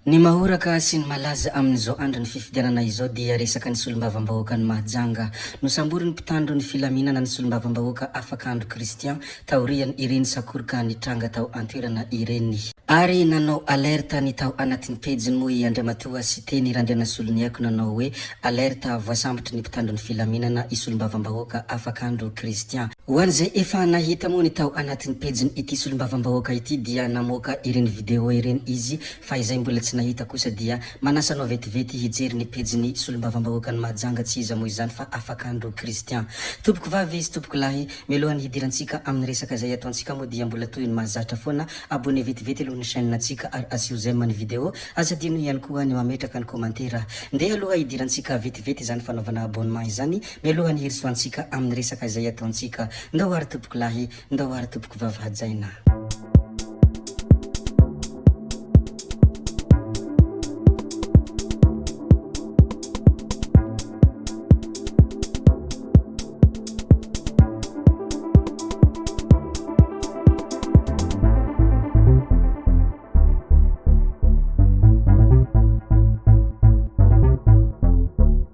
Ny mahoraka sy ny malaza amin'izao andro ny fifidianana izao dia resaka ny solombavambahoaka ny Mahajanga. Nosambory ny mpitandro ny filaminana ny solombavambahoaka afak'andro Kristian taoriany ireny sakoroka ny tranga tao antoerana ireny. Ary nanao alerta ny tao anatin'ny pejiny moa Andriamatoa sy teny Randrana Solony Aiko nanao hoe alerta voasambotry ny mpitandro ny filaminana isolombavambahoaka afak'andro Kristian. Hoan'izay efa nahita moa ny tao anatin'ny pejiny ity solombavambahoaka ity dia namoaka ireny video ireny izy fa izay mbola tsy nahita kosa dia manasa anao vetivety hijery ny pejiny solombavambahoaka ny Mahajanga tsy iza moa izany fa afak'andro Kristian. Tompoko vavy sy tompoko lahy mialohan'ny hidirantsika amin'ny resaka izay ataontsika moa dia mbola toy ny mahazatra foana abonné vetivety aloha ny chaîne antsika ary asio j'aime ny video aza dino ihany koa ny mametraka ny commentaire ndeha aloha hidirantsika vetivety izany fanaovana abonnement izany mialohan'ny hirisoantsika amin'ny resaka izay ataontsika. Ndao ary tompoko lahy ndao ary tompoko vavy hajaina.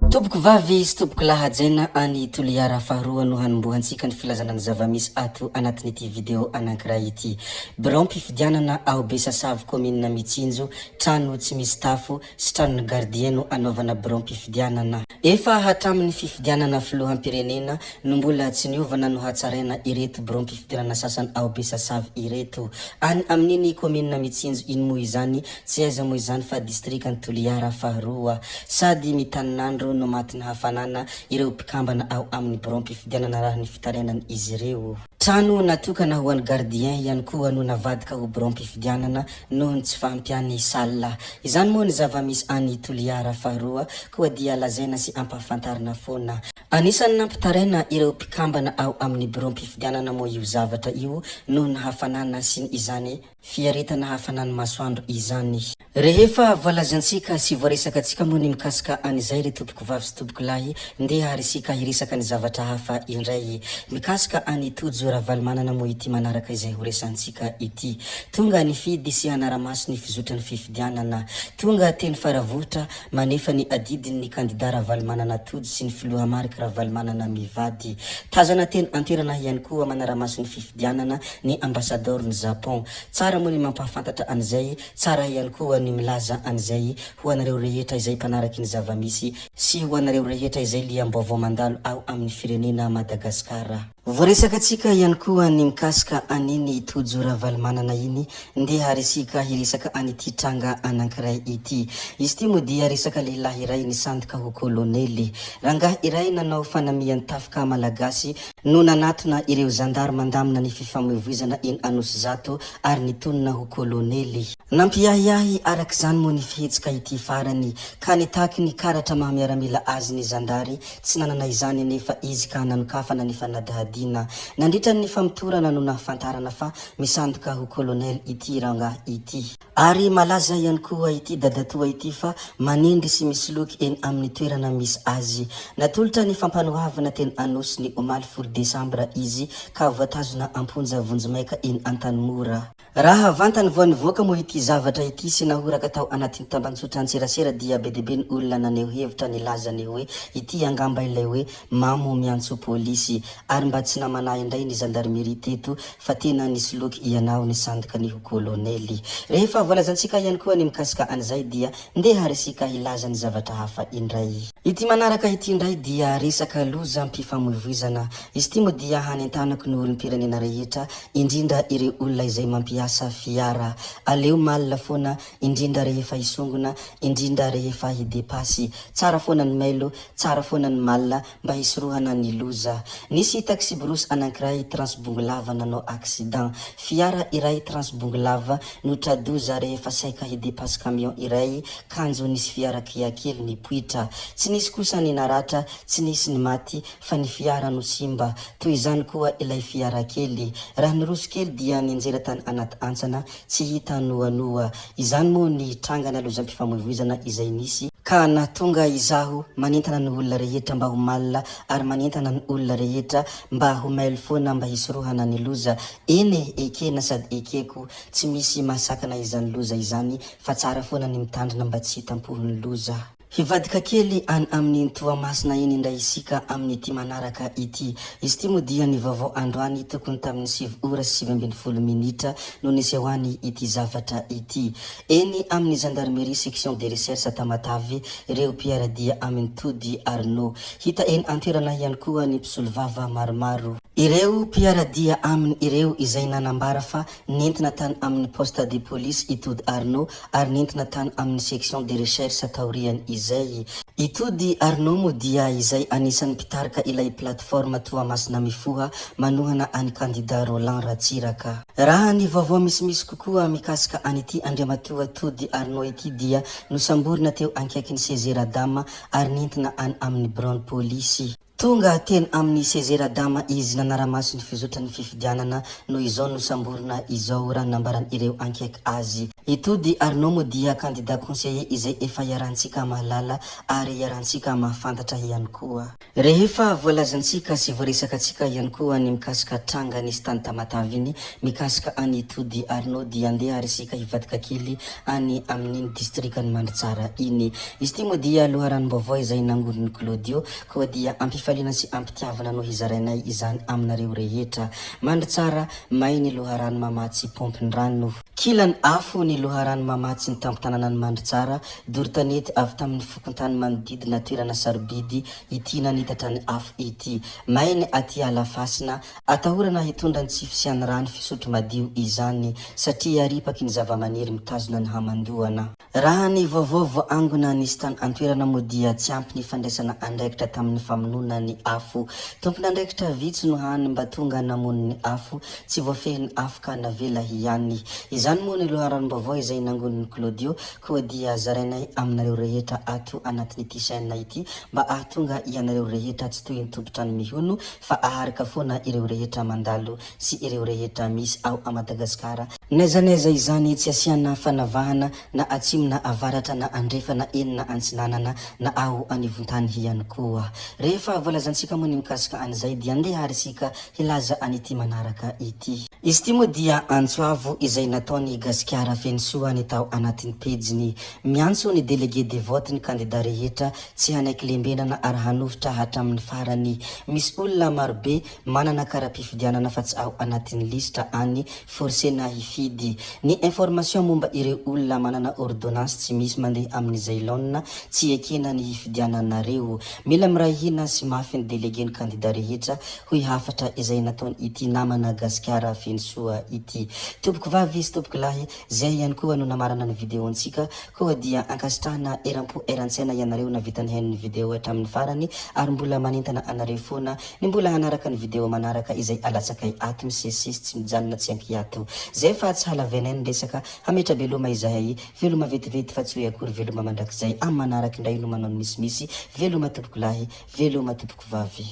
Tompoko vavy sy tompoko lahy hajaina any Toliara faharoa no hanombohantsika ny filazana ny zavamisy ato anatin'ity video anankiray ity. Birao mpifidianana ao Besasavy commune Mitsinjo, trano tsy misy tafo sy tranon'ny gardien no anaovana birao mpifidianana. Efa hatramin'ny fifidianana filoham-pirenena no mbola tsy niovana no hatsaraina ireto birao mpifidianana sasany ao Besasavy ireto. Any amin'iny commune Mitsinjo iny moa izany tsy aiza moa izany fa distrikany Toliara faharoa sady mitaninandro no matiny hafanana ireo mpikambana ao amin'ny birao mpifidianana raha ny fitarainany izy ireo. Trano natokana ho an'ny gardien ihany koa no navadika ho birao mpifidianana noho ny tsy fahampiany sala. Izany moa ny zavamisy any Toliara faharoa koa dia lazaina sy ampahafantarina foana. Anisany nampitaraina ireo mpikambana ao amin'ny birao mpifidianana moa io zavatra io noho ny hafanana sy ny izany fiaretana hafanany masoandro izany. Rehefa voalazantsika sy voaresaka antsika moa ny mikasika an'izay re tompoko vavy sy tompoko lahy ndeha harisika hiresaka ny zavatra hafa indray mikasika any Tojo Ravalomanana moa ity manaraka izay horesantsika ity. Tonga ny fidy sy anaramaso ny fizotra ny fifidianana. Tonga teny faravotra manefa ny adidiny ny kandida Ravalomanana Tojo sy ny filoha marika Ravalomanana mivady. Tazana teny antoerana ihany koa manaramaso ny fifidianana ny ambasador ny Japon. Tsara moa ny mampahafantatra an'izay, tsara ihany koa ny milaza an'izay ho anareo rehetra izay mpanaraky ny zavamisy sy ho anareo rehetra izay liam-baovao mandalo ao amin'ny firenena Madagasikara. Voaresaka atsika ihany koa ny mikasika aniny Tojo Ravalomanana iny ndeha haresika hiresaka an'ity tranga anankiray ity. Izy ity moa dia resaka lehilahy iray nisandoka ho kolonely. Rangahy iray nanao fanamian'ny tafika malagasy no nanatona ireo zandary mandamina ny fifamoivoizana eny Anosizato ary nitonona ho kolonely. Nampiahiahy araka izany moa ny fihetsika ity farany ka nitaky ny karatra mahamiaramila azy ny zandary tsy nanana izany nefa izy ka nanokafana ny fanadahadina nandritra ny famitorana no nahafantarana fa misandoka ho kolonely ity rangahy ity. Ary malaza ihany koa ity dadatoa ity fa manindry sy misy loky eny amin'ny toerana misy azy. Natolotra ny fampanohavana teny Anosy ny omaly 10 Desambra izy ka voatazona amponja Vonjimaika eny Antanimora. Raha vantany vao nivoaka moa ity zavatra ity sy nahoraka tao anatin'ny tambanjotra antserasera dia be deabe ny olona naneho hevitra nilazany hoe ity angamba ilay hoe mamo miantso polisy ary mba tsy namanahy indray ny gendarmerie teto fa tena nisy loky ianao ny sandoka ny ho kolonely. Rehefa voalazantsika ihany koa ny mikasika an'izay dia ndeha haresika hilaza ny zavatra hafa indray. Ity manaraka ity indray dia resaka loza mpifamoivoizana. Izy ity moa dia hanentanako ny olom-pirenena rehetra indrindra ireo olona izay mampiasa fiara. Aleo malina foana indrindra rehefa hisongona, indrindra rehefa hidepasy. Tsara foana ny mailo, tsara foana ny malina mba hisorohana ny loza. Nisy taxi brousse anankiray Transbonglava nanao accident. Fiara iray Transbonglava no tradoza rehefa saika hidepasy camion iray kanjo nisy fiara kiakely nipoitra. Tsy nisy kosa ny naratra, tsy nisy ny maty fa ny fiara no simba. Toy izany koa ilay fiara kely. Raha ny roso kely dia nianjera tany anaty antsana tsy hita noanoa. Izany moa ny trangana loza mpifamoivoizana izay nisy ka natonga izaho manentana ny olona rehetra mba ho malina ary manentana ny olona rehetra mba ho mailo foana mba hisorohana ny loza. Eny ekena sady ekeko tsy misy masakana izany loza izany fa tsara foana ny mitandrina mba tsy hitampohony loza. Hivadika kely any amin'ny Toamasina eny indray isika amin'ny ity manaraka ity. Izy ity moa dia ny vaovao androany tokony tamin'ny 7:20 minitra no nisehoany ity zavatra ity. Eny amin'ny gendarmerie section de recherche Tamatavy ireo mpiaradia amin'ny Tody Arnaud. Hita eny antoerana ihany koa ny mpisolovava maromaro. Ireo mpiaradia amin'ny ireo izay nanambara fa nentina tany amin'ny poste de police i Tody Arnaud ary nentina tany amin'ny section de recherche taoriany izay. I Tody Arnaud moa dia izay anisan'ny mpitarika ilay plateforme Toamasina mifoha manohana any candidat Roland Ratsiraka. Raha ny vaovao misimisy kokoa mikasika an'ity andriamatoa Tody Arnaud ity dia nosamborina teo ankaikin'ny Sezeradama ary nentina any amin'ny Brown Police. Tonga teny amin'ny Sezeradama izy nanaramaso ny fizotra ny fifidianana no izao nosamborina izao raha nambarany ireo ankaiky azy. I Tody Arnaud moa dia candidat conseiller izay efa iarantsika mahalala ary iarantsika mahafantatra ihany koa. Rehefa voalazantsika sy voaresakatsika ihany koa ny mikasika tranga nisy tany Tamatavy iny mikasika any Tody Arnaud dia andeha arisika hivadika kely any amin'ny distrikany Mandritsara iny. Izy ity moa dia loharanom-baovao izay nangoniny Claudio koa dia ampifaliana sy ampitiavana no hizarainay izany aminareo rehetra. Mandritsara may ny loharano mamatsy pompiny rano. Kilany afo ny loharano mamatsy ny tampotanana ny Mandritsara dorotanety avy tamin'ny fokontany manodidina toerana sarobidy ity nanitatra ny afo ity. Mainy aty Alafasina atahorana hitondra ny tsy fisiany rano fisotro madio izany satria ripaky ny zavamaniry mitazona ny hamandoana. Raha ny vaovao voangona nisy tany antoerana moa dia tsy ampy ny fandraisana andraikitra tamin'ny famonoana ny afo. Tompony andraikitra vitsy no hany mba tonga namono ny afo tsy voafehin'ny afo ka navela ihany. Izany moa ny loharanom-baovao izay nangoniny Claudio koa dia zarainay aminareo rehetra ato anatin'ity chaîne ity mba ahatonga ianareo rehetra tsy toy ny tompotrano mihono fa aharika foana ireo rehetra mandalo sy ireo rehetra misy ao a Madagasikara. Naiza izany tsy asiana fanavahana na atsimo na avaratra na andrefana eny na antsinanana na ao anivontany ihany koa. Rehefa voalazantsika moa ny mikasika an'izay dia andeha arisika hilaza an'ity manaraka ity. Izy ity moa dia Antsoavo izay nataony Gasikara Fensoa ny tao anatin'ny pejiny. Miantso ny délégué de vote ny candidat rehetra tsy hanaiky lembenana ary hanohitra hatramin'ny farany. Misy olona marobe manana kara-pifidianana fa tsy ao anatin'ny listra any forsena hifidy. Ny information momba ireo olona manana ordonnance tsy misy mandeha amin'ny Zailona tsy ekena ny hifidiananareo. Mila mirahina sy mafy ny délégué ny candidat rehetra hoy hafatra izay nataony ity namana Gasikara Fensoa ity. Tompoko vavy sy tompoko lahy, zay ihany koa no namarana ny videontsika koa dia ankasitrahana eram-po eran-tsaina ianareo na vitany hain'ny video hatramin'ny farany ary mbola manentana anareo foana ny mbola hanaraka ny video manaraka izay alatsakay ato misesisy tsy mijanona tsy ankiato. Zay fa tsy halavainay ny resaka hametra veloma izahay veloma vetivety fa tsy hoe akory veloma mandrakizay amin'ny manaraka indray no manao ny misimisy veloma tompoko lahy veloma tompoko vavy.